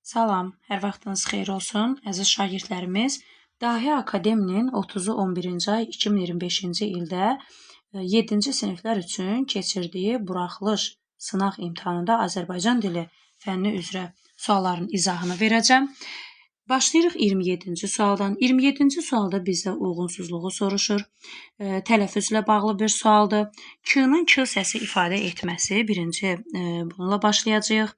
Salam, hər vaxtınız xeyir olsun, əziz şagirdlərimiz. Dahi Akademinin 30-u 11-ci ay 2025-ci ildə 7-ci siniflər üçün keçirdiyi buraxılış sınaq imtahanında Azərbaycan dili fənni üzrə sualların izahını verəcəm. Başlayırıq 27-ci sualdan. 27-ci sualda bizdə uyğunsuzluğu soruşur. Tələffüzlə bağlı bir sualdır. K-nın K səsi ifadə etməsi birinci bununla başlayacağıq.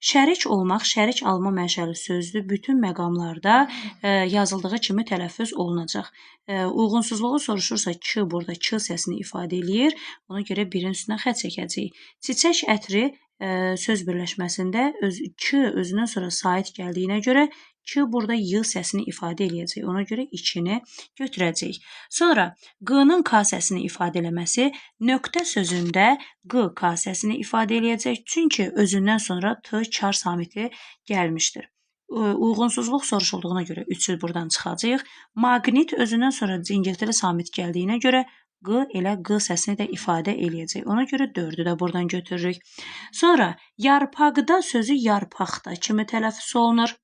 Şərik olmaq, şərik alma mənşəli sözdür. Bütün məqamlarda yazıldığı kimi tələffüz olunacaq. Uyğunsuzluğu soruşursa K burada K səsini ifadə eləyir. Ona görə birin üstünə xətt çəkəcəyik. Çiçək ətri söz birləşməsində K özündən sonra sait gəldiyinə görə K burada Y səsini ifadə eləyəcək. Ona görə içini götürəcəyik. Sonra Q-nın K səsini ifadə eləməsi nöqtə sözündə Q K səsini ifadə eləyəcək. Çünki özündən sonra T kar samiti gəlmişdir. Uyğunsuzluq soruşulduğuna görə 3-ü buradan çıxacağıq. Maqnit özündən sonra cingiltili samit gəldiyinə görə Q elə Q səsini də ifadə eləyəcək. Ona görə 4-ü də buradan götürürük. Sonra yarpaqda sözü yarpaqda kimi tələffüz olunur.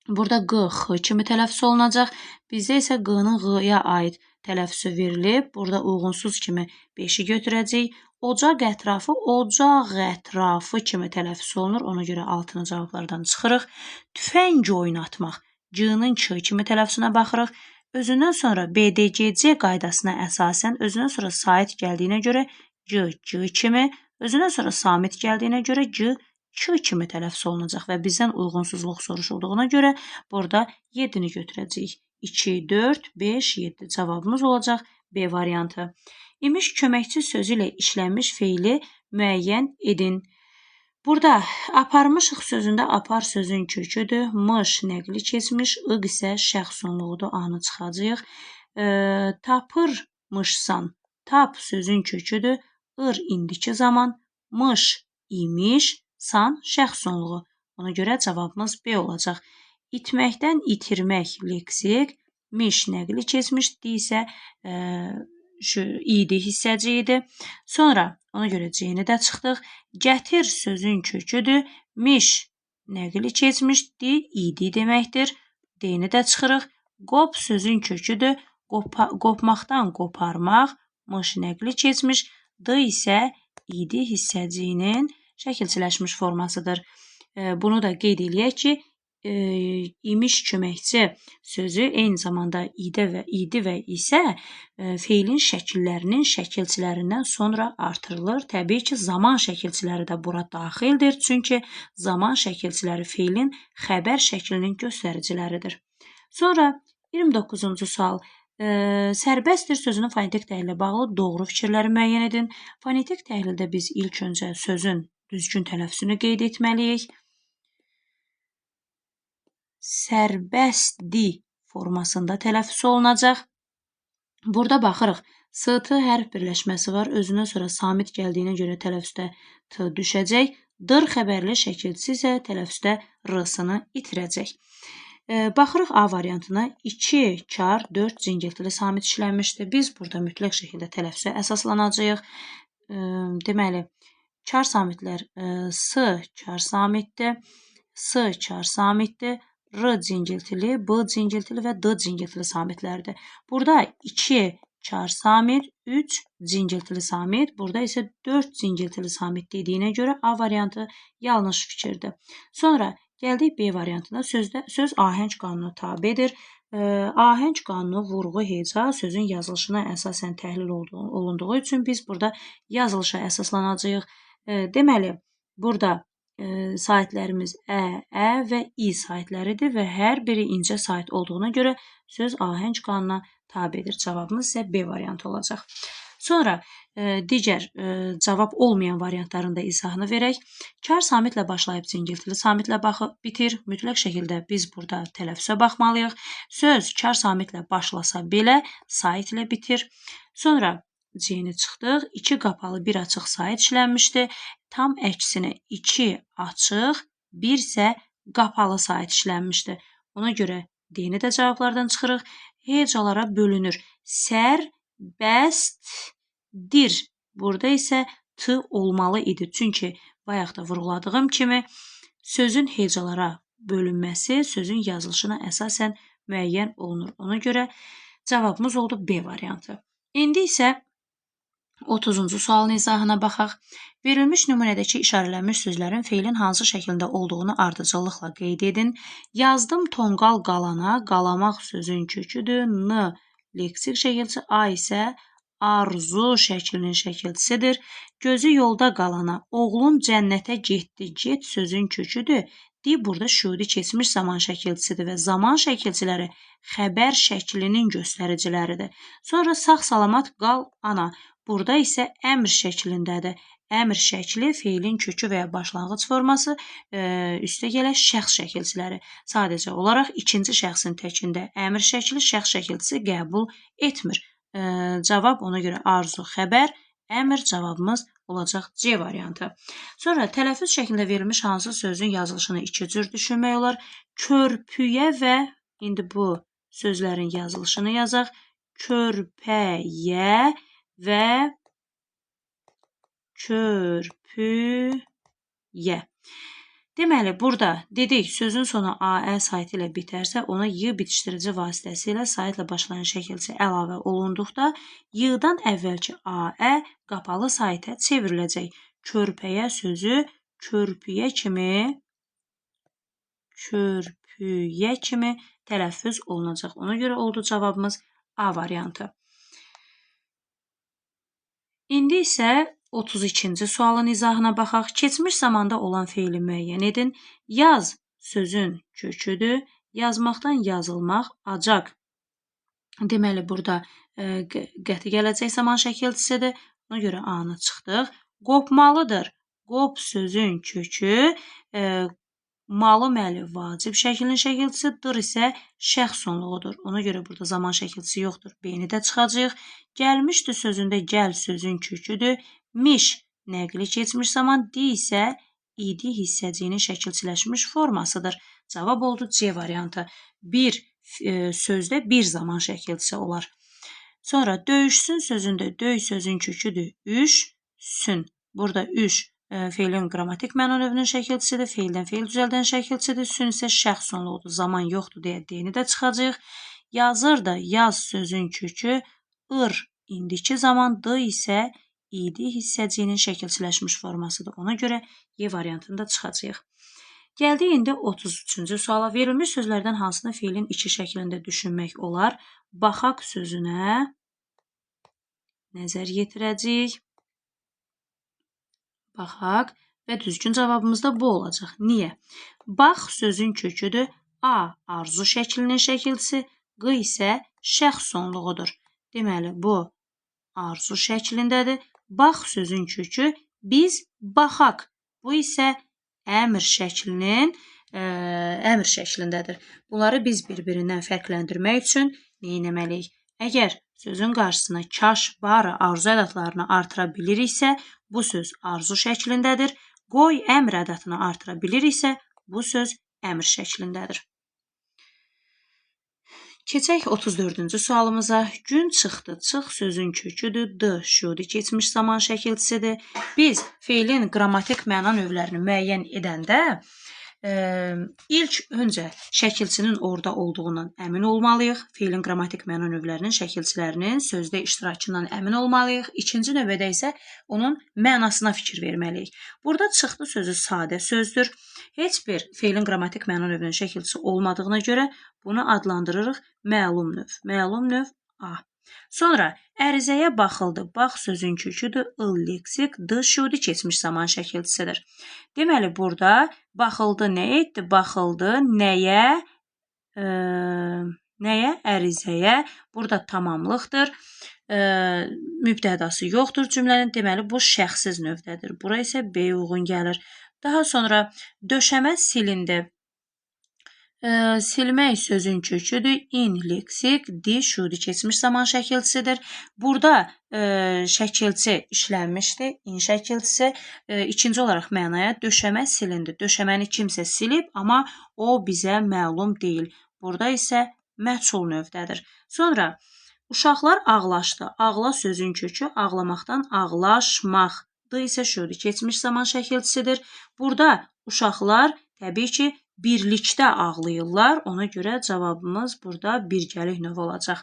Burada Q, X kimi tələffüz olunacaq. Bizdə isə Q-nın Q-ya aid tələffüzü verilib. Burada uyğunsuz kimi 5-i götürəcəyik. Ocaq ətrafı, ocaq ətrafı kimi tələffüz olunur. Ona görə 6-nı cavablardan çıxırıq. Tüfəng oynatmaq. C-nin K kimi tələffüzünə baxırıq. Özündən sonra BDGC qaydasına əsasən özündən sonra sait gəldiyinə görə C kimi, özündən sonra samit gəldiyinə görə C kimi tələffüz olunacaq və bizdən uyğunsuzluq soruşulduğuna görə burada 7-ni götürəcəyik. 2, 4, 5, 7 cavabımız olacaq B variantı. İmiş köməkçi sözü ilə işlənmiş feili müəyyən edin. Burada aparmışıq sözündə apar sözün köküdür. Mış nəqli keçmiş, ıq isə şəxs sonluğudur. A-nı çıxacağıq. Tapırmışsan, tap sözün köküdür. Ir indiki zaman, mış imiş, san şəxs sonluğu. Ona görə cavabımız B olacaq. İtməkdən itirmək leksik, miş nəqli keçmiş, D isə idi hissəciyidir. Sonra ona görə C-ni də çıxdıq. Gətir sözün köküdür. Miş nəqli keçmiş, D idi deməkdir. D-ni də çıxırıq. Qop sözün köküdür. Qopmaqdan qoparmaq, mış nəqli keçmiş, D isə idi hissəciyinin şəkilçiləşmiş formasıdır. Bunu da qeyd eləyək ki, imiş köməkçi sözü eyni zamanda idi və isə feilin şəkillərinin şəkilçilərindən sonra artırılır. Təbii ki, zaman şəkilçiləri də bura daxildir. Çünki zaman şəkilçiləri feilin xəbər şəklinin göstəriciləridir. Sonra 29-cu sual. Sərbəstdir sözünün fonetik təhlili ilə bağlı doğru fikirləri müəyyən edin. Fonetik təhlildə biz ilk öncə sözün düzgün tələffüzünü qeyd etməliyik. Sərbəstdi formasında tələffüz olunacaq. Burada baxırıq. S-T hərf birləşməsi var. Özündən sonra samit gəldiyinə görə tələffüzdə T düşəcək. D xəbərli şəkilçisi isə tələffüzdə R-sını itirəcək. Baxırıq A variantına. 2, kar, 4 cingiltili samit işlənmişdir. Biz burada mütləq şəkildə tələffüzə əsaslanacağıq. Deməli, kar samitlər S kar samitdir, S kar samitdir, R cingiltili, B cingiltili və D cingiltili samitlərdir. Burada 2 kar samit, 3 cingiltili samit, burada isə 4 cingiltili samit dediyinə görə A variantı yanlış fikirdir. Sonra gəldik B variantına. Söz ahəng qanunu tabedir. Ahəng qanunu vurğu, heca sözün yazılışına əsasən təhlil olunduğu üçün biz burada yazılışa əsaslanacağıq. Deməli, burada saitlərimiz ə və i saitləridir və hər biri incə sait olduğuna görə söz ahəng qanununa tabedir. Cavabımız isə B variantı olacaq. Sonra digər cavab olmayan variantların da izahını verək. Kar samitlə başlayıb cingiltili samitlə bitir. Mütləq şəkildə biz burada tələffüzə baxmalıyıq. Söz kar samitlə başlasa belə sait ilə bitir. Sonra C-ni çıxdıq. 2 qapalı, 1 açıq sait işlənmişdir. Tam əksinə 2 açıq, 1 isə qapalı sait işlənmişdir. Ona görə D-ni də cavablardan çıxırıq. Hecalara bölünür. Sərbəstdir. Burada isə T olmalı idi. Çünki bayaq da vurğuladığım kimi sözün hecalara bölünməsi sözün yazılışına əsasən müəyyən olunur. Ona görə cavabımız oldu B variantı. İndi isə 30-cu sualın izahına baxaq. Verilmiş nümunədəki işarələnmiş sözlərin feilin hansı şəklində olduğunu ardıcıllıqla qeyd edin. Yazdım tonqal qalana, qalamaq sözün köküdür. N leksik şəkilçisi, A isə arzu şəklinin şəkilçisidir. Gözü yolda qalana, oğlum cənnətə getdi, get sözün köküdür. Burada şüudi keçmiş zaman şəkilçisidir və zaman şəkilçiləri xəbər şəklinin göstəriciləridir. Sonra sağ-salamat qal ana. Burada isə əmr şəklindədir. Əmr şəkli feilin kökü və ya başlanğıc forması, üstə gələ şəxs şəkilçiləri. Sadəcə olaraq ikinci şəxsin təkində əmr şəkli, şəxs şəkilçisi qəbul etmir. Cavab ona görə arzu, xəbər, əmr cavabımız olacaq C variantı. Sonra tələffüz şəklində verilmiş hansı sözün yazılışını iki cür düşünmək olar. Körpüyə və indi bu sözlərin yazılışını yazaq. Körpəyə və körpüyə. Deməli, burada dedik, sözün sonu Aə saytı ilə bitərsə, ona y bitişdirici vasitəsilə saytla başlayan şəkilçi əlavə olunduqda, y-dan əvvəlki Aə qapalı saytə çevriləcək. Körpəyə sözü körpüyə kimi tələffüz olunacaq. Ona görə oldu cavabımız A variantı. İndi isə 32-ci sualın izahına baxaq. Keçmiş zamanda olan feili müəyyən edin. Yaz sözün köküdür. Yazmaqdan yazılmaq, acaq. Deməli, burada qəti gələcək zaman şəkilçisidir. Ona görə A-nı çıxdıq. Qopmalıdır. Qop sözün kökü, malı məli vacib şəklinin şəkilçisi, dır isə şəxs sonluğudur. Ona görə burada zaman şəkilçisi yoxdur. B-ni də çıxacaq. Gəlmişdi sözündə gəl sözün köküdür. Miş nəqli keçmiş zaman, di isə idi hissəciyinin şəkilçiləşmiş formasıdır. Cavab oldu C variantı. Bir sözdə bir zaman şəkilçisi olar. Sonra döyüşsün sözündə döy sözün köküdür. Üş-sün. Burada üş feilin qrammatik məna növünün şəkilçisidir. Feildən feil düzəldən şəkilçisidir. Sün isə şəxs sonluğudur. Zaman yoxdur deyə D-ni də çıxacaq. Yazır da yaz sözün kökü indiki zaman, d isə idi hissəciyinin şəkilçiləşmiş formasıdır. Ona görə Y variantında çıxacaq. Gəldik indi 33-cü suala. Verilmiş sözlərdən hansını feilin iki şəklində düşünmək olar? Baxaq sözünə nəzər yetirəcəyik. Baxaq və düzgün cavabımız da bu olacaq. Niyə? Bax sözün köküdür. A arzu şəklinin şəkilçisi, q isə şəxs sonluğudur. Deməli, bu arzu şəklindədir. Bax sözün kökü biz baxaq. Bu isə əmr şəklindədir. Bunları biz bir-birindən fərqləndirmək üçün nə etməliyik? Əgər sözün qarşısına kaş, barı, arzu ədatlarını artıra biliriksə, bu söz arzu şəklindədir. Qoy əmr ədatını artıra biliriksə, bu söz əmr şəklindədir. Keçək 34-cü sualımıza. Gün çıxdı, çıx sözün köküdür. D şüudi keçmiş zaman şəkilçisidir. Biz feilin qrammatik məna növlərini müəyyən edəndə ilk öncə şəkilçinin orada olduğundan əmin olmalıyıq. Feilin qrammatik məna növlərinin şəkilçilərinin sözdə iştirakından əmin olmalıyıq. İkinci növbədə isə onun mənasına fikir verməliyik. Burada çıxdı sözü sadə sözdür. Heç bir feilin qrammatik məna növünün şəkilçisi olmadığına görə bunu adlandırırıq məlum növ. Məlum növ A. Sonra ərizəyə baxıldı. Bax sözün köküdür. Il leksik, d şüudi keçmiş zaman şəkilçisidir. Deməli, burada baxıldı nə etdi? Baxıldı nəyə? Nəyə? Ərizəyə. Burada tamamlıqdır. Mübtədası yoxdur cümlənin. Deməli, bu şəxsiz növdədir. Bura isə B uyğun gəlir. Daha sonra döşəmə silindi. Silmək sözün köküdür. İn leksik, di şüudi keçmiş zaman şəkilçisidir. Burada şəkilçi işlənmişdir. İn şəkilçisi. İkinci olaraq mənaya döşəmə silindi. Döşəməni kimsə silib, amma o bizə məlum deyil. Burada isə məchul növdədir. Sonra uşaqlar ağlaşdı. Ağla sözün kökü ağlamaqdan ağlaşmaq. D isə şüudi keçmiş zaman şəkilçisidir. Burada uşaqlar təbii ki birlikdə ağlayırlar. Ona görə cavabımız burada birgəlik növ olacaq.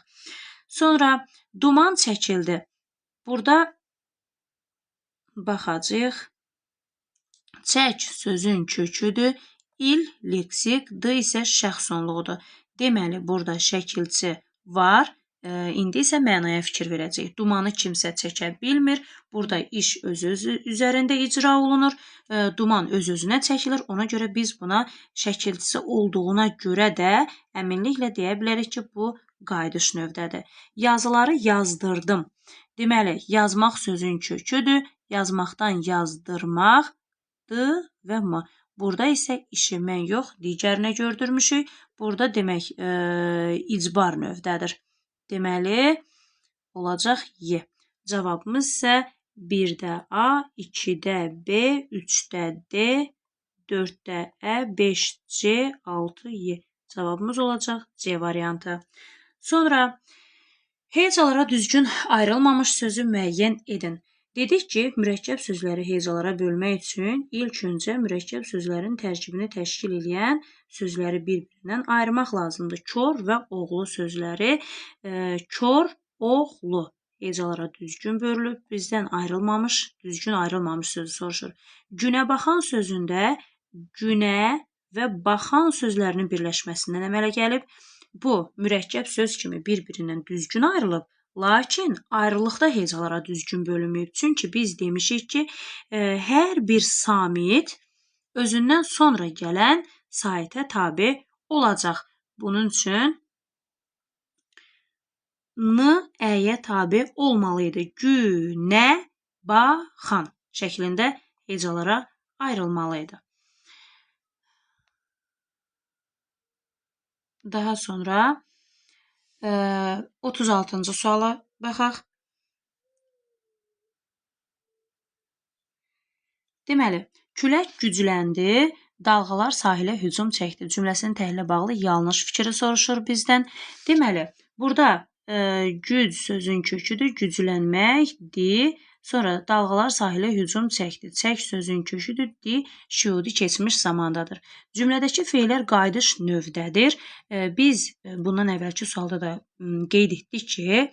Sonra duman çəkildi. Burada baxacağıq. Çək sözün köküdür. İl leksik, d isə şəxs sonluğudur. Deməli, burada şəkilçi var. İndi isə mənaya fikir verəcək. Dumanı kimsə çəkə bilmir. Burada iş öz-özü üzərində icra olunur. Duman öz-özünə çəkilir. Ona görə biz buna şəkilçisi olduğuna görə də əminliklə deyə bilərik ki, bu qayıdış növdədir. Yazıları yazdırdım. Deməli, yazmaq sözün köküdür. Yazmaqdan yazdırmaq d və m. Burada isə işi mən yox, digərinə gördürmüşük. Burada demək icbar növdədir. Deməli, olacaq y. Cavabımız isə 1-də A, 2-də B, 3-də D, 4-də Ə, 5C, 6Y. Cavabımız olacaq C variantı. Sonra hecalara düzgün ayrılmamış sözü müəyyən edin. Dedik ki, mürəkkəb sözləri hecalara bölmək üçün ilk öncə mürəkkəb sözlərin tərkibini təşkil edən sözləri bir-birindən ayırmaq lazımdır. Kor və oğlu sözləri kor, oğlu hecalara düzgün bölünüb, bizdən ayrılmamış, düzgün ayrılmamış sözü soruşur. Günə baxan sözündə günə və baxan sözlərinin birləşməsindən əmələ gəlib. Bu, mürəkkəb söz kimi bir-birindən düzgün ayrılıb. Lakin ayrılıqda hecalara düzgün bölünməyib. Çünki biz demişik ki, hər bir samit özündən sonra gələn saitə tabe olacaq. Bunun üçün n əyə tabe olmalıydı. Günə baxan şəklində hecalara ayrılmalıydı. Daha sonra 36-cı suala baxaq. Deməli, külək gücləndi, dalğalar sahilə hücum çəkdi. Cümləsinin təhlilə bağlı yanlış fikri soruşur bizdən. Deməli, burada güc sözün köküdür, güclənməkdir. Sonra dalğalar sahilə hücum çəkdi. Çək sözün köküdür, şiudi keçmiş zamandadır. Cümlədəki fe'lər qayıdış növdədir. Biz bundan əvvəlki sualda da qeyd etdik ki,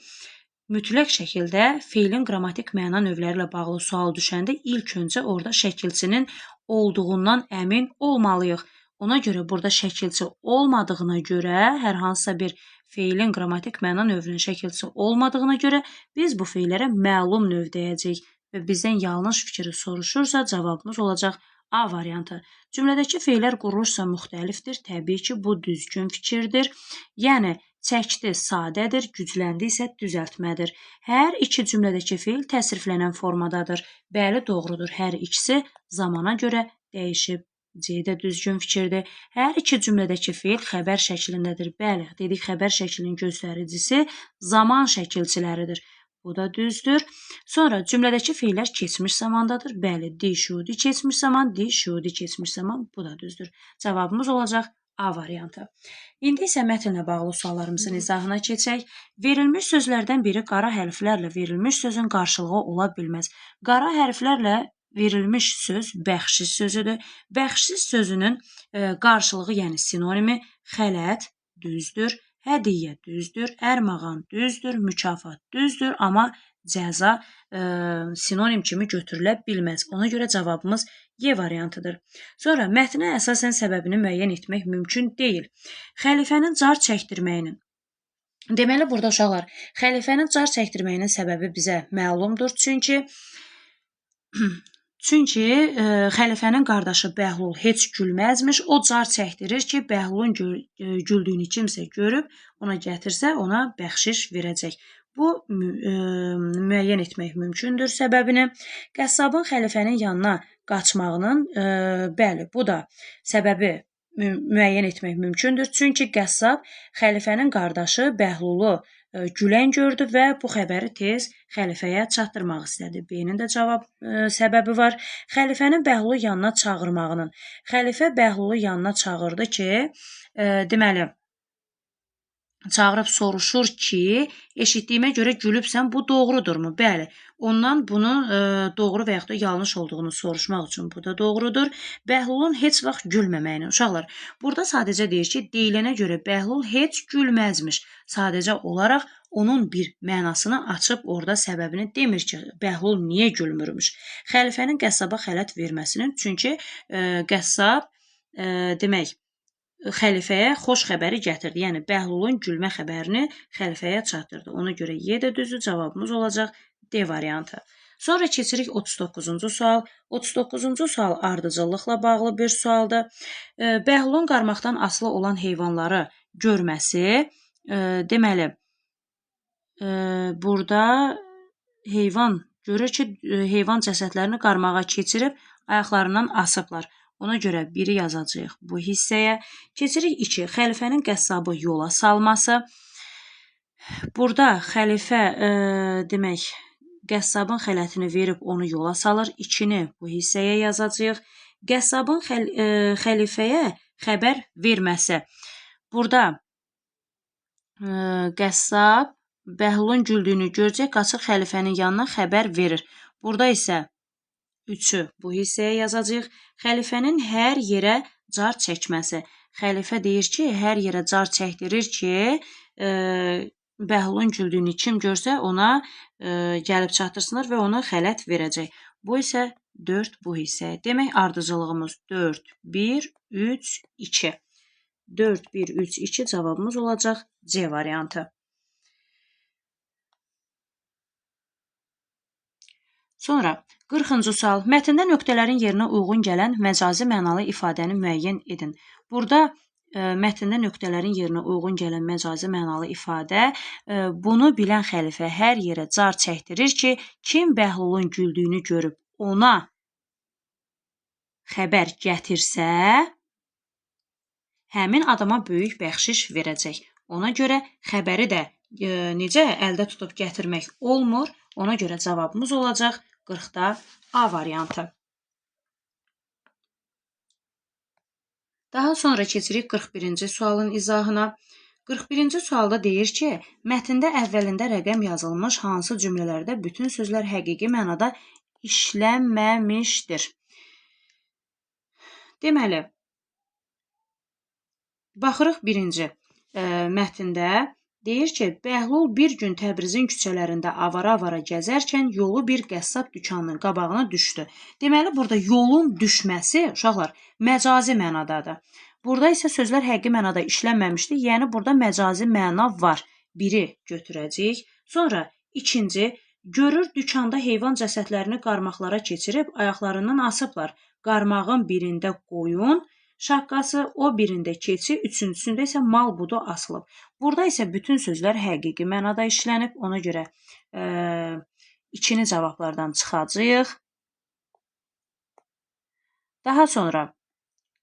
mütləq şəkildə fe'lin qrammatik məna növləri ilə bağlı sual düşəndə ilk öncə orada şəkilçinin olduğundan əmin olmalıyıq. Ona görə burada şəkilçi olmadığına görə, hər hansısa bir fe'lin qrammatik məna növünün şəkilçisi olmadığına görə biz bu fe'lərə məlum növ deyəcəyik və bizdən yanlış fikri soruşursa cavabımız olacaq A variantı. Cümlədəki fe'lər quruluşsa müxtəlifdir. Təbii ki, bu düzgün fikirdir. Yəni, çəkdi sadədir, gücləndi isə düzəltmədir. Hər iki cümlədəki fe'l təsriflənən formadadır. Bəli, doğrudur. Hər ikisi zamana görə dəyişib. C də düzgün fikirdir. Hər iki cümlədəki fe'l xəbər şəklindədir. Bəli, dedik xəbər şəklinin göstəricisi zaman şəkilçiləridir. Bu da düzdür. Sonra cümlədəki fe'lər keçmiş zamandadır. Bəli, şiudi keçmiş zaman, şiudi keçmiş zaman. Bu da düzdür. Cavabımız olacaq A variantı. İndi isə mətnlə bağlı suallarımızın izahına keçək. Verilmiş sözlərdən biri qara hərflərlə verilmiş sözün qarşılığı ola bilməz. Qara hərflərlə verilmiş söz bəxşiş sözüdür. Bəxşiş sözünün qarşılığı, yəni sinonimi xələt düzdür, hədiyyə düzdür, ərmağan düzdür, mükafat düzdür, amma cəza sinonim kimi götürülə bilməz. Ona görə cavabımız Y variantıdır. Sonra mətnə əsasən səbəbini müəyyən etmək mümkün deyil. Xəlifənin car çəkdirməyinin. Deməli, burada uşaqlar, xəlifənin car çəkdirməyinin səbəbi bizə məlumdur. Çünki xəlifənin qardaşı Bəhlul heç gülməzmiş. O car çəkdirir ki, Bəhlulun güldüyünü kimsə görüb, ona gətirsə, ona bəxşiş verəcək. Bu, müəyyən etmək mümkündür səbəbini. Qəssabın xəlifənin yanına qaçmağının, bəli, bu da səbəbi müəyyən etmək mümkündür. Çünki qəssab xəlifənin qardaşı Bəhlulu gülən gördü və bu xəbəri tez xəlifəyə çatdırmaq istədi. B-nin də cavab səbəbi var. Xəlifənin Bəhlulu yanına çağırmağının. Xəlifə Bəhlulu yanına çağırdı ki, deməli, çağırıb soruşur ki, eşitdiyimə görə gülübsən, bu doğrudurmu? Bəli, ondan bunun doğru və yaxud da yanlış olduğunu soruşmaq üçün bu da doğrudur. Bəhlulun heç vaxt gülməməyini. Uşaqlar, burada sadəcə deyir ki, deyilənə görə Bəhlul heç gülməzmiş. Sadəcə olaraq onun bir mənasını açıb orada səbəbini demir ki, Bəhlul niyə gülmürmüş. Xəlifənin qəssaba xələt verməsinin, çünki qəssab demək, xəlifəyə xoş xəbəri gətirdi. Yəni Bəhlulun gülmə xəbərini xəlifəyə çatdırdı. Ona görə Y də düzdür, cavabımız olacaq D variantı. Sonra keçirik 39-cu sual. 39-cu sual ardıcıllıqla bağlı bir sualdır. Bəhlulun qarmaqdan asılı olan heyvanları görməsi, deməli, burada heyvan görür ki, heyvan cəsədlərini qarmağa keçirib ayaqlarından asıblar. Ona görə 1-i yazacağıq bu hissəyə. Keçirik 2. Xəlifənin qəssabı yola salması. Burada xəlifə demək, qəssabın xələtini verib onu yola salır. 2-ni bu hissəyə yazacağıq. Qəssabın xəlifəyə xəbər verməsi. Burada qəssab Bəhlulun güldüyünü görəcək, qaçır xəlifənin yanına xəbər verir. Burada isə 3-ü bu hissəyə yazacağıq. Xəlifənin hər yerə car çəkməsi. Xəlifə deyir ki, hər yerə car çəkdirir ki, Bəhlulun güldüyünü kim görsə ona gəlib çatırsınlar və ona xələt verəcək. Bu isə 4 bu hissəyə. Demək, ardıcıllığımız 4, 1, 3, 2. 4, 1, 3, 2 cavabımız olacaq C variantı. Sonra 40-cı sual. Mətndə nöqtələrin yerinə uyğun gələn məcazi mənalı ifadəni müəyyən edin. Burada mətndə nöqtələrin yerinə uyğun gələn məcazi mənalı ifadə, bunu bilən xəlifə hər yerə car çəkdirir ki, kim Bəhlulun güldüyünü görüb ona xəbər gətirsə, həmin adama böyük bəxşiş verəcək. Ona görə xəbəri də necə əldə tutub gətirmək olmur. Ona görə cavabımız olacaq 40-da A variantı. Daha sonra keçirik 41-ci sualın izahına. 41-ci sualda deyir ki, mətndə əvvəlində rəqəm yazılmış hansı cümlələrdə bütün sözlər həqiqi mənada işlənməmişdir. Deməli, baxırıq birinci mətndə. Deyir ki, Bəhlul bir gün Təbrizin küçələrində avara-avara gəzərkən yolu bir qəssab dükanının qabağına düşdü. Deməli, burada yolun düşməsi, uşaqlar, məcazi mənadadır. Burada isə sözlər həqiqi mənada işlənməmişdir, yəni burada məcazi məna var. 1-i götürəcəyik. Sonra ikinci, görür dükanda heyvan cəsədlərini qarmaqlara keçirib ayaqlarından asıblar. Qarmağın birində qoyun şaqqası, o birində keçi, üçüncüsündə isə mal budu asılıb. Burada isə bütün sözlər həqiqi mənada işlənib. Ona görə 2-ni cavablardan çıxacağıq. Daha sonra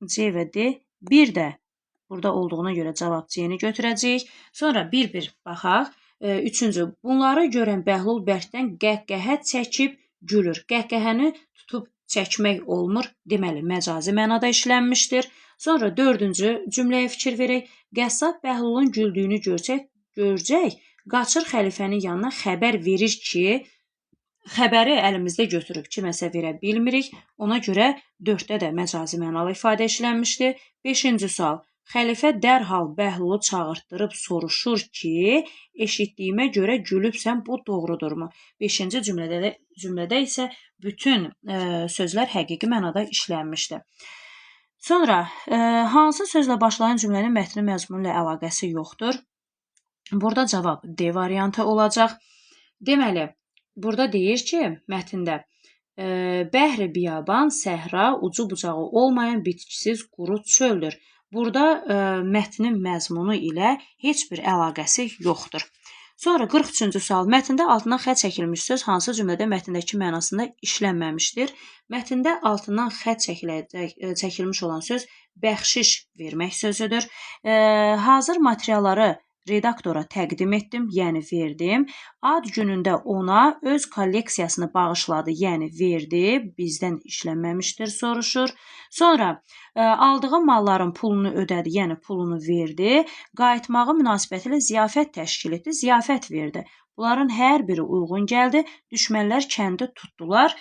C və D, 1 də burada olduğuna görə cavab C-ni götürəcəyik. Sonra bir-bir baxaq. 3-cü, bunları görən Bəhlul bərkdən qəhqəhə çəkib gülür. Qəhqəhəni tutub çəkmək olmur. Deməli, məcazi mənada işlənmişdir. Sonra 4-cü cümləyə fikir verək. Qəssab Bəhlulun güldüyünü görəcək, qaçır xəlifənin yanına xəbər verir ki, xəbəri əlimizdə götürüb kiməsə verə bilmirik. Ona görə 4-də də məcazi mənalı ifadə işlənmişdir. 5-ci sual. Xəlifə dərhal Bəhlulu çağırtdırıb soruşur ki, eşitdiyimə görə gülübsən, bu doğrudurmu? 5-ci cümlədə isə bütün sözlər həqiqi mənada işlənmişdir. Sonra, hansı sözlə başlayan cümlənin mətni məzmunu ilə əlaqəsi yoxdur? Burada cavab D variantı olacaq. Deməli, burada deyir ki, mətndə bəhri biyaban, səhra, ucu bucağı olmayan bitkisiz quru çöldür. Burada mətnin məzmunu ilə heç bir əlaqəsi yoxdur. Sonra 43-cü sual. Mətndə altından xətt çəkilmiş söz hansı cümlədə mətndəki mənasında işlənməmişdir? Mətndə altından xətt çəkilmiş olan söz bəxşiş vermək sözüdür. Hazır materialları redaktora təqdim etdim, yəni verdim. Ad günündə ona öz kolleksiyasını bağışladı, yəni verdi. Bizdən işlənməmişdir soruşur. Sonra aldığı malların pulunu ödədi, yəni pulunu verdi. Qayıtmağı münasibətilə ziyafət təşkil etdi, ziyafət verdi. Bunların hər biri uyğun gəldi. Düşmənlər kəndi tutdular,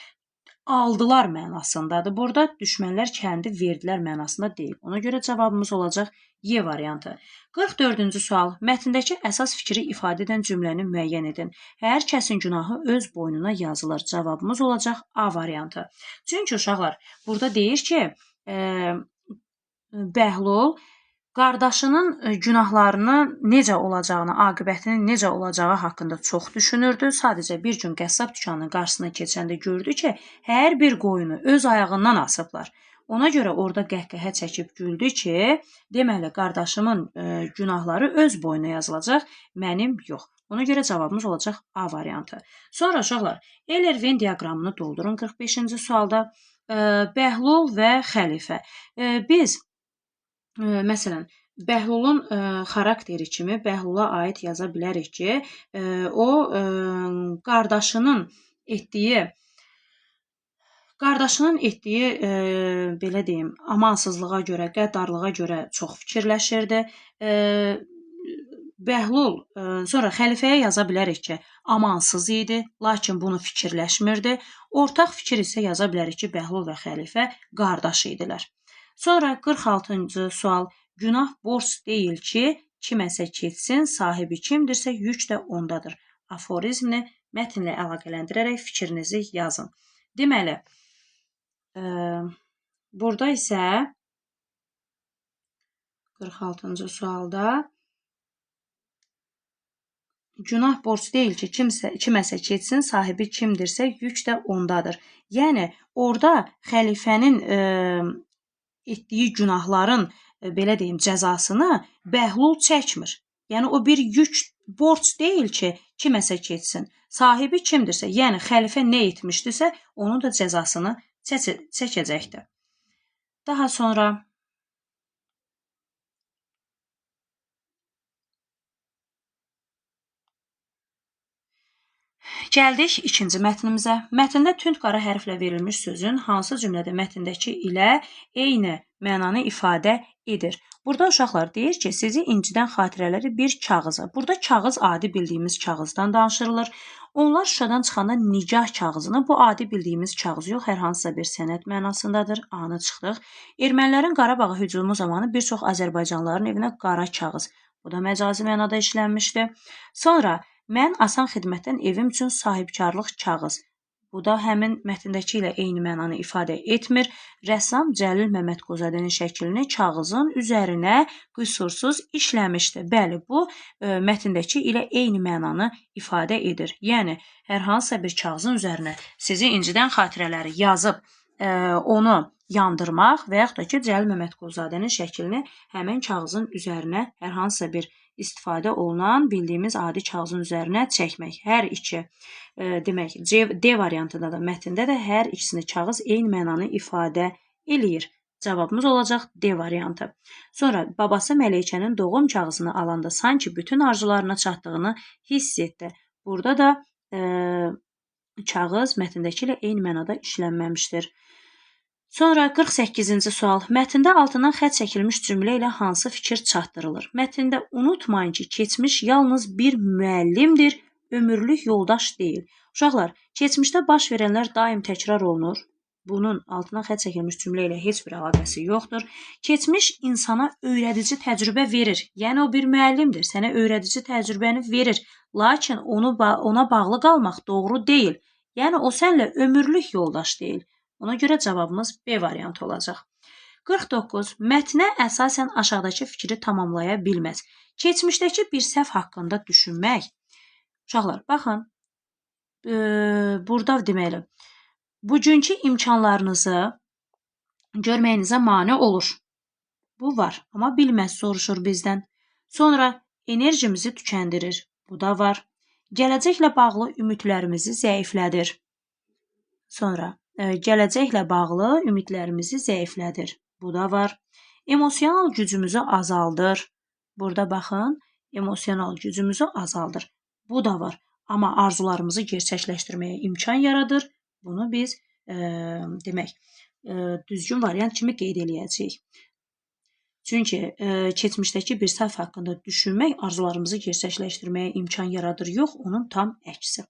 aldılar mənasındadır. Burada düşmənlər kəndi verdilər mənasında deyil. Ona görə cavabımız olacaq Y variantı. 44-cü sual. Mətndəki əsas fikri ifadə edən cümləni müəyyən edin. Hər kəsin günahı öz boynuna yazılır. Cavabımız olacaq A variantı. Çünki uşaqlar, burada deyir ki, Bəhlul qardaşının günahlarını necə olacağını, aqibətinin necə olacağı haqqında çox düşünürdü. Sadəcə bir gün qəssab dükanının qarşısına keçəndə gördü ki, hər bir qoyunu öz ayağından asıblar. Ona görə orada qəhqəhə çəkib güldü ki, deməli qardaşımın günahları öz boynuna yazılacaq, mənim yox. Ona görə cavabımız olacaq A variantı. Sonra uşaqlar, Euler-Venn diaqramını doldurun 45-ci sualda. Bəhlul və xəlifə. Biz məsələn, Bəhlulun xarakteri kimi Bəhlula aid yaza bilərik ki, o qardaşının etdiyi belə deyim, amansızlığa görə, qəddarlığa görə çox fikirləşirdi. Bəhlul sonra xəlifəyə yaza bilərik ki, amansız idi, lakin bunu fikirləşmirdi. Ortaq fikir isə yaza bilərik ki, Bəhlul və xəlifə qardaş idilər. Sonra 46-cı sual. Günah borc deyil ki, kiməsə keçsin, sahibi kimdirsə yük də ondadır. Aforizmini mətnlə əlaqələndirərək fikrinizi yazın. Deməli, burada isə 46-cı sualda günah borc deyil ki, kiməsə keçsin, sahibi kimdirsə yük də ondadır. Yəni, orada xəlifənin etdiyi günahların, belə deyim, cəzasını Bəhlul çəkmir. Yəni, o bir yük borc deyil ki, kiməsə keçsin. Sahibi kimdirsə, yəni xəlifə nə etmişdirsə, onun da cəzasını çəkəcəkdir. Daha sonra gəldik ikinci mətnimizə. Mətndə tünd qara hərflə verilmiş sözün hansı cümlədə mətndəki ilə eyni mənanı ifadə edir? Burada uşaqlar deyir ki, sizi incidən xatirələri bir kağıza. Burada kağız adi bildiyimiz kağızdan danışırlar. Onlar Şuşadan çıxanda nicah kağızını, bu adi bildiyimiz kağız yox, hər hansısa bir sənəd mənasındadır. A-nı çıxdıq. Ermənilərin Qarabağa hücumu zamanı bir çox Azərbaycanlıların evinə qara kağız. Bu da məcazi mənada işlənmişdir. Sonra mən asan xidmətdən evim üçün sahibkarlıq kağız. Bu da həmin mətndəki ilə eyni mənanı ifadə etmir. Rəssam Cəlil Məmmədqozadənin şəklini kağızın üzərinə qüsursuz işləmişdir. Bəli, bu mətndəki ilə eyni mənanı ifadə edir. Yəni, hər hansısa bir kağızın üzərinə sizi incidən xatirələri yazıb onu yandırmaq və yaxud da ki, Cəlil Məmmədqozadənin şəklini həmin kağızın üzərinə hər hansısa bir istifadə olunan bildiyimiz adi kağızın üzərinə çəkmək. Hər iki, demək, D variantında da, mətndə də hər ikisini kağız eyni mənanı ifadə eləyir. Cavabımız olacaq D variantı. Sonra babası Mələkənin doğum kağızını alanda sanki bütün arzularına çatdığını hiss etdi. Burada da kağız mətndəki ilə eyni mənada işlənməmişdir. Sonra 48-ci sual. Mətndə altından xətt çəkilmiş cümlə ilə hansı fikir çatdırılır? Mətndə unutmayın ki, keçmiş yalnız bir müəllimdir, ömürlük yoldaş deyil. Uşaqlar, keçmişdə baş verənlər daim təkrar olunur. Bunun altından xətt çəkilmiş cümlə ilə heç bir əlaqəsi yoxdur. Keçmiş insana öyrədici təcrübə verir. Yəni, o bir müəllimdir, sənə öyrədici təcrübəni verir. Lakin ona bağlı qalmaq doğru deyil. Yəni, o sənlə ömürlük yoldaş deyil. Ona görə cavabımız B variantı olacaq. 49. Mətnə əsasən aşağıdakı fikri tamamlaya bilməz. Keçmişdəki bir səhv haqqında düşünmək. Uşaqlar, baxın, burada deməli, bugünkü imkanlarınızı görməyinizə mane olur. Bu var, amma bilməz soruşur bizdən. Sonra enerjimizi tükəndirir. Bu da var. Gələcəklə bağlı ümidlərimizi zəiflədir. Sonra gələcəklə bağlı ümidlərimizi zəiflədir. Bu da var. Emosional gücümüzü azaldır. Burada baxın, emosional gücümüzü azaldır. Bu da var. Amma arzularımızı gerçəkləşdirməyə imkan yaradır. Bunu biz demək düzgün variant kimi qeyd eləyəcəyik. Çünki keçmişdəki bir səhv haqqında düşünmək arzularımızı gerçəkləşdirməyə imkan yaradır, yox, onun tam əksi.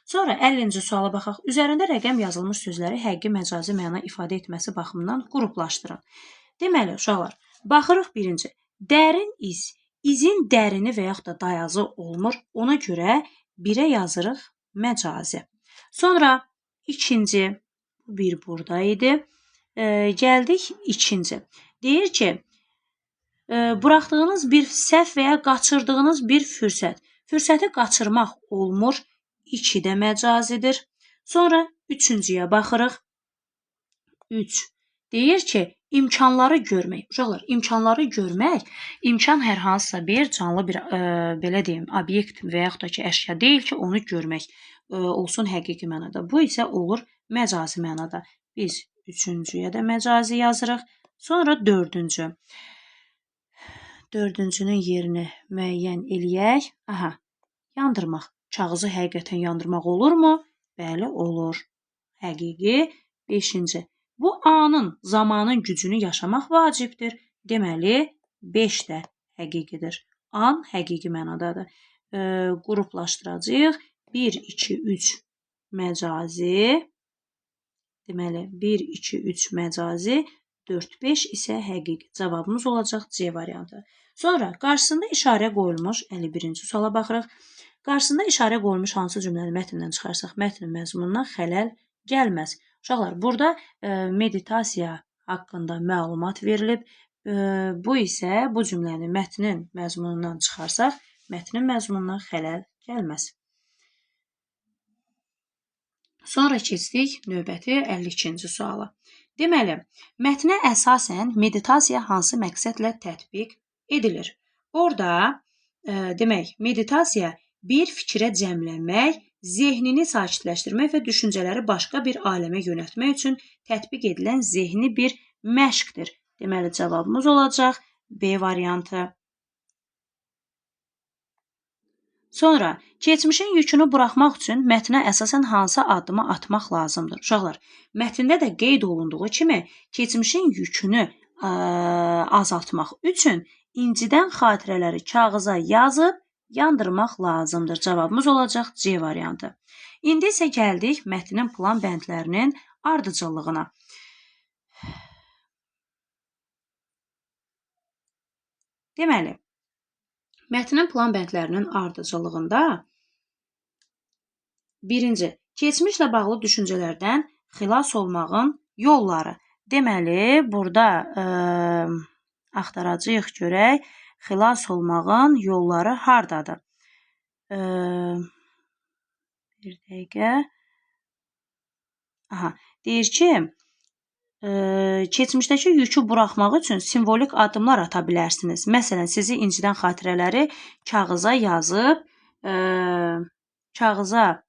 Sonra 50-ci suala baxaq. Üzərində rəqəm yazılmış sözləri həqiqi məcazi məna ifadə etməsi baxımından qruplaşdırın. Deməli, uşaqlar, baxırıq birinci. Dərin iz. İzin dərini və yaxud da dayazı olmur. Ona görə 1-ə yazırıq məcazi. Sonra ikinci, bir burada idi. Gəldik ikinci. Deyir ki, buraxdığınız bir səhv və ya qaçırdığınız bir fürsət. Fürsəti qaçırmaq olmur. 2 də məcazidir. Sonra üçüncüyə baxırıq. 3. Deyir ki, imkanları görmək. Uşaqlar, imkanları görmək, imkan hər hansısa bir canlı bir belə deyim, obyekt və yaxud da ki, əşya deyil ki, onu görmək olsun həqiqi mənada. Bu isə olur məcazi mənada. Biz üçüncüyə də məcazi yazırıq. Sonra dördüncü. Dördüncünün yerini müəyyən eləyək. Aha, yandırmaq. Kağızı həqiqətən yandırmaq olurmu? Bəli, olur. Həqiqi. 5-ci. Bu anın, zamanın gücünü yaşamaq vacibdir. Deməli, 5 də həqiqidir. An həqiqi mənadadır. Qruplaşdıracağıq. 1, 2, 3 məcazi. Deməli, 1, 2, 3 məcazi. 4, 5 isə həqiqi. Cavabımız olacaq C variantı. Sonra qarşısında işarə qoyulmuş 51-ci suala baxırıq. Qarşısında işarə qoyulmuş hansı cümləni mətndən çıxarsaq, mətnin məzmununa xələl gəlməz. Uşaqlar, burada meditasiya haqqında məlumat verilib. Bu isə bu cümləni mətnin məzmunundan çıxarsaq, mətnin məzmununa xələl gəlməz. Sonra keçdik növbəti 52-ci suala. Deməli, mətnə əsasən meditasiya hansı məqsədlə tətbiq edilir? Orada demək, meditasiya bir fikrə cəmlənmək, zehnini sakitləşdirmək və düşüncələri başqa bir aləmə yönəltmək üçün tətbiq edilən zehni bir məşqdir. Deməli, cavabımız olacaq B variantı. Sonra, keçmişin yükünü buraxmaq üçün mətnə əsasən hansı addımı atmaq lazımdır? Uşaqlar, mətndə də qeyd olunduğu kimi, keçmişin yükünü azaltmaq üçün incidən xatirələri kağıza yazıb yandırmaq lazımdır. Cavabımız olacaq C variantı. İndi isə gəldik mətnin plan bəndlərinin ardıcıllığına. Deməli, mətnin plan bəndlərinin ardıcıllığında birinci, keçmişlə bağlı düşüncələrdən xilas olmağın yolları. Deməli, burada axtaracağıq görək, xilas olmağın yolları hardadır? Bir dəqiqə. Aha, deyir ki, keçmişdəki yükü buraxmaq üçün simvolik addımlar ata bilərsiniz. Məsələn, sizi incidən xatirələri kağıza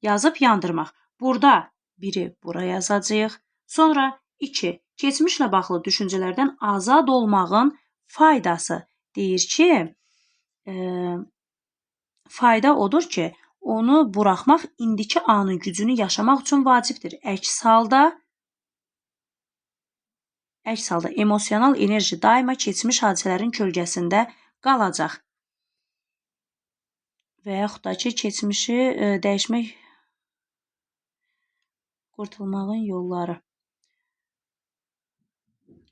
yazıb yandırmaq. Burada biri bura yazacağıq. Sonra 2. Keçmişlə bağlı düşüncələrdən azad olmağın faydası. Deyir ki, fayda odur ki, onu buraxmaq indiki anın gücünü yaşamaq üçün vacibdir. Əks halda emosional enerji daima keçmiş hadisələrin kölgəsində qalacaq. Və yaxud da ki, keçmişi dəyişmək, qurtulmağın yolları.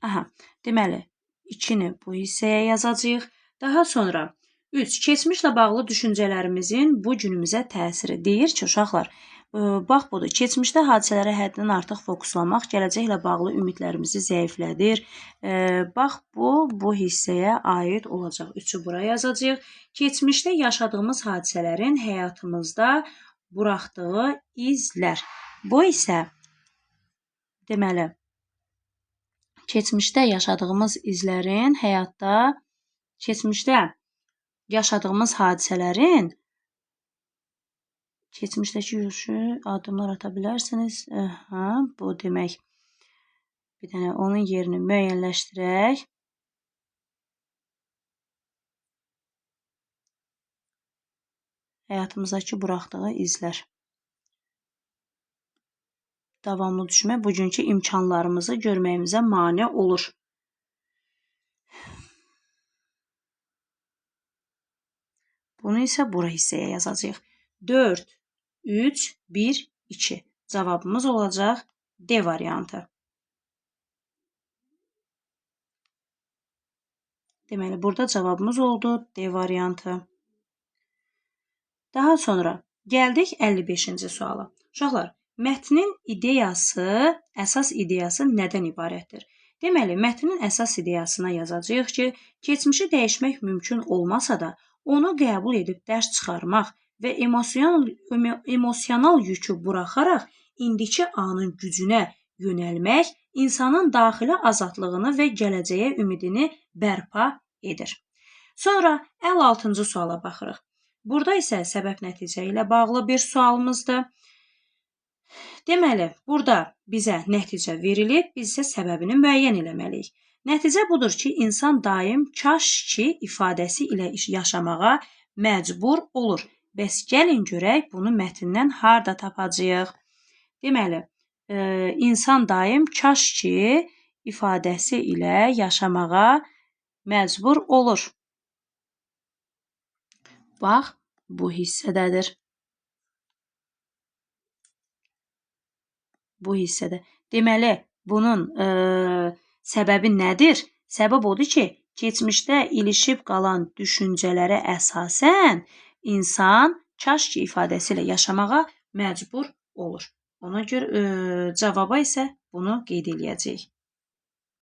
Aha, deməli, 2-ni bu hissəyə yazacağıq. Daha sonra 3. Keçmişlə bağlı düşüncələrimizin bu günümüzə təsiri. Deyir ki, uşaqlar, bax budur, keçmişdə hadisələrə həddindən artıq fokuslamaq gələcəklə bağlı ümidlərimizi zəiflədir. Bax, bu hissəyə aid olacaq. 3-ü bura yazacağıq. Keçmişdə yaşadığımız hadisələrin həyatımızda buraxdığı izlər. Bu isə, deməli, keçmişdə yaşadığımız izlərin həyatda, keçmişdə yaşadığımız hadisələrin keçmişdəki yürüyüşü addımlar ata bilərsiniz. Bu demək, bir dənə onun yerini müəyyənləşdirək. həyatımızdakı buraxdığı izlər. Davamlı düşmə bugünkü imkanlarımızı görməyimizə mane olur. Bunu isə bura hissəyə yazacağıq. 4, 3, 1, 2. Cavabımız olacaq D variantı. Deməli, burada cavabımız oldu D variantı. Daha sonra gəldik 55-ci suala. Uşaqlar, mətnin ideyası, əsas ideyası nədən ibarətdir? Deməli, mətnin əsas ideyasına yazacağıq ki, keçmişi dəyişmək mümkün olmasa da, onu qəbul edib dərs çıxarmaq və emosional yükü buraxaraq indiki anın gücünə yönəlmək insanın daxili azadlığını və gələcəyə ümidini bərpa edir. Sonra 56-cı suala baxırıq. Burada isə səbəb-nəticə ilə bağlı bir sualımızdır. Deməli, burada bizə nəticə verilib, biz isə səbəbini müəyyən eləməliyik. Nəticə budur ki, insan daim kaş ki ifadəsi ilə yaşamağa məcbur olur. Bəs gəlin görək, bunu mətndən harda tapacağıq? Deməli, insan daim kaş ki ifadəsi ilə yaşamağa məcbur olur. Bax, bu hissədədir. Bu hissədə. Deməli, bunun səbəbi nədir? Səbəb odur ki, keçmişdə ilişib qalan düşüncələrə əsasən insan kaş ki ifadəsi ilə yaşamağa məcbur olur. Ona görə cavaba isə bunu qeyd eləyəcəyik.